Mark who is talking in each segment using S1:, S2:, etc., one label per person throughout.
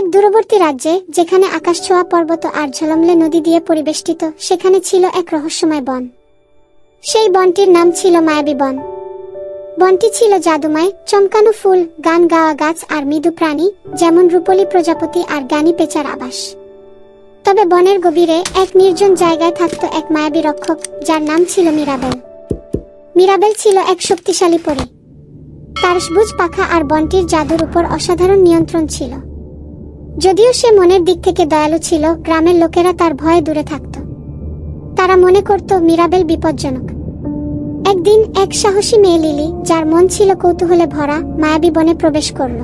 S1: এক দূরবর্তী রাজ্যে, যেখানে আকাশ ছোঁয়া পর্বত আর ঝলমলে নদী দিয়ে পরিবেষ্টিত, সেখানে ছিল এক রহস্যময় বন। সেই বনটির নাম ছিল মায়াবী বন। বনটি ছিল জাদুময়, চমকানো ফুল, গান গাওয়া গাছ আর মৃদু প্রাণী, যেমন রূপলী প্রজাপতি আর জ্ঞানী পেঁচার আবাস। তবে বনের গভীরে এক নির্জন জায়গায় থাকত এক মায়াবী রক্ষক, যার নাম ছিল মিরাবেল। মিরাবেল ছিল এক শক্তিশালী পরী। তার সবুজ পাখা আর বনটির জাদুর উপর অসাধারণ নিয়ন্ত্রণ ছিল। যদিও সে মনের দিক থেকে দয়ালু ছিল, গ্রামের লোকেরা তার ভয়ে দূরে থাকত। তারা মনে করত মিরাবেল বিপজ্জনক। একদিন এক সাহসী মেয়ে লিলি, যার মন ছিল কৌতূহলে ভরা, মায়াবী বনে প্রবেশ করল।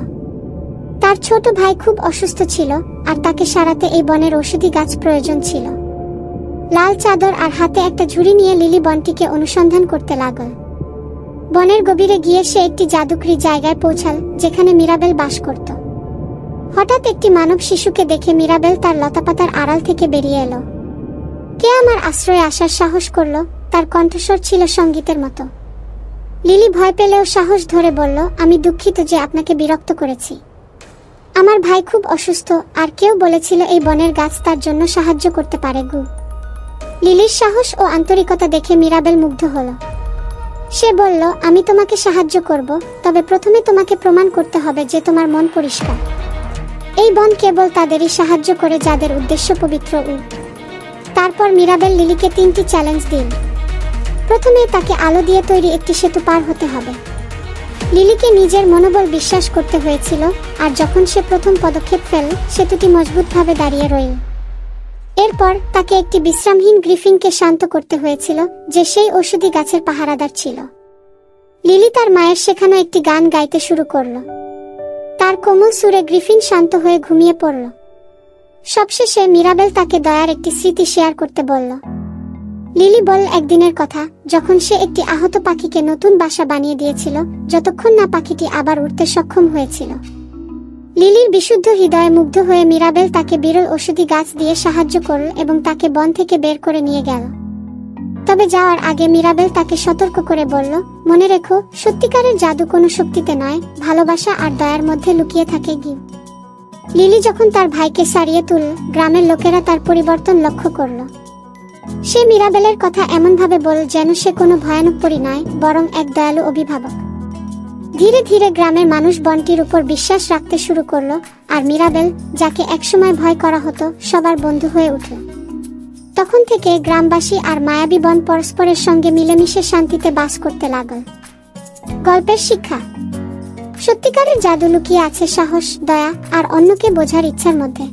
S1: তার ছোট ভাই খুব অসুস্থ ছিল, আর তাকে সারাতে এই বনের ঔষধি গাছ প্রয়োজন ছিল। লাল চাদর আর হাতে একটা ঝুড়ি নিয়ে লিলি বনটিকে অনুসন্ধান করতে লাগল। বনের গভীরে গিয়ে সে একটি জাদুকরী জায়গায় পৌঁছাল, যেখানে মিরাবেল বাস করত। হঠাৎ একটি মানব শিশুকে দেখে মিরাবেল তার লতাপাতার আড়াল থেকে বেরিয়ে এলো। কে আমার আশ্রয়ে আসার সাহস করল? তার কণ্ঠস্বর ছিল সঙ্গীতের মতো। লিলি ভয় পেলেও সাহস ধরে বলল, আমি দুঃখিত যে আপনাকে বিরক্ত করেছি। আমার ভাই খুব অসুস্থ, আর কেউ বলেছিল এই বনের গাছ তার জন্য সাহায্য করতে পারে। লিলির সাহস ও আন্তরিকতা দেখে মিরাবেল মুগ্ধ হল। সে বলল, আমি তোমাকে সাহায্য করব, তবে প্রথমে তোমাকে প্রমাণ করতে হবে যে তোমার মন পরিষ্কার। এই বন কেবল তাদেরই সাহায্য করে যাদের উদ্দেশ্য পবিত্র। তারপর মিরাবেল লিলিকে 3টি চ্যালেঞ্জ দিল। প্রথমে তাকে আলো দিয়ে তৈরি একটি সেতু পার হতে হবে। লিলিকে নিজের মনোবল বিশ্বাস করতে হয়েছিল, আর যখন সে প্রথম পদক্ষেপ ফেলল, সেতুটি মজবুতভাবে দাঁড়িয়ে রইল। এরপর তাকে একটি বিশ্রামহীন গ্রিফিনকে শান্ত করতে হয়েছিল, যে সেই ঔষধি গাছের পাহারাদার ছিল। লিলি তার মায়ের শেখানো একটি গান গাইতে শুরু করল। তার কোমল সুরে গ্রিফিন শান্ত হয়ে ঘুমিয়ে পড়ল। সবশেষে মিরাবেল তাকে দয়ার একটি স্মৃতি শেয়ার করতে বলল। লিলি বল একদিনের কথা, যখন সে একটি আহত পাখিকে নতুন বাসা বানিয়ে দিয়েছিল, যতক্ষণ না পাখিটি আবার উড়তে সক্ষম হয়েছিল। লিলির বিশুদ্ধ হৃদয়ে মুগ্ধ হয়ে মিরাবেল তাকে বিরল ঔষধি গাছ দিয়ে সাহায্য করল এবং তাকে বন থেকে বের করে নিয়ে গেল। তবে যাওয়ার আগে মিরাবেল তাকে সতর্ক করে বলল, মনে রেখো, সত্যিকারের জাদু কোনো শক্তিতে নয়, ভালোবাসা আর দয়ার মধ্যে লুকিয়ে থাকে। লিলি যখন তার ভাইকে সারিয়ে তুলল, গ্রামের লোকেরা তার পরিবর্তন লক্ষ্য করল। সে মিরাবেলের কথা এমনভাবে বলল যেন সে কোনো ভয়ানক পরী নয়, বরং এক দয়ালু অভিভাবক। ধীরে ধীরে গ্রামের মানুষ বনটির উপর বিশ্বাস রাখতে শুরু করল, আর মিরাবেল, যাকে একসময় ভয় করা হতো, সবার বন্ধু হয়ে উঠল। তখন থেকে গ্রামবাসী আর মায়াবী বন পরস্পরের সঙ্গে মিলেমিশে শান্তিতে বাস করতে লাগল। গল্পের শিক্ষা: সত্যিকারের জাদু লুকিয়ে আছে সাহস, দয়া আর অন্যকে বোঝার ইচ্ছার মধ্যে।